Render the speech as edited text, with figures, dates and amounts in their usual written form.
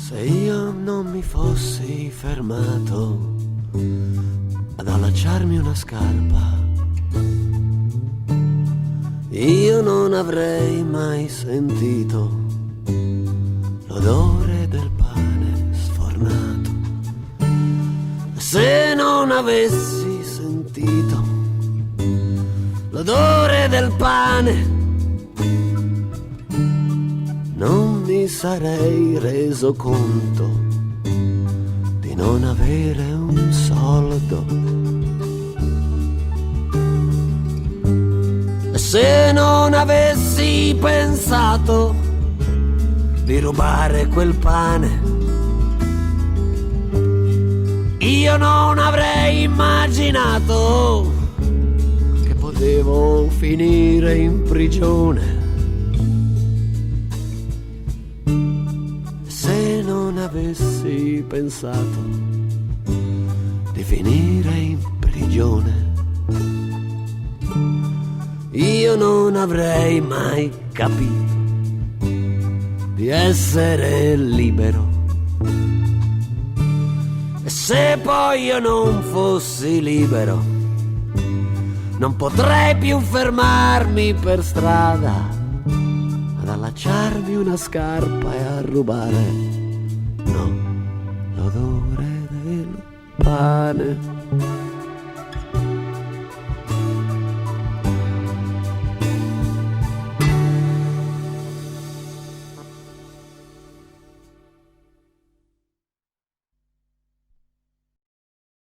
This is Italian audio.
Se io non mi fossi fermato ad allacciarmi una scarpa, io non avrei mai sentito l'odore del pane sfornato. Se non avessi sentito l'odore del pane, non mi sarei reso conto di non avere un soldo. Se non avessi pensato di rubare quel pane, io non avrei immaginato che potevo finire in prigione. Se non avessi pensato di finire in prigione, io non avrei mai capito di essere libero. E se poi io non fossi libero, non potrei più fermarmi per strada ad allacciarmi una scarpa e a rubare, no, l'odore del pane.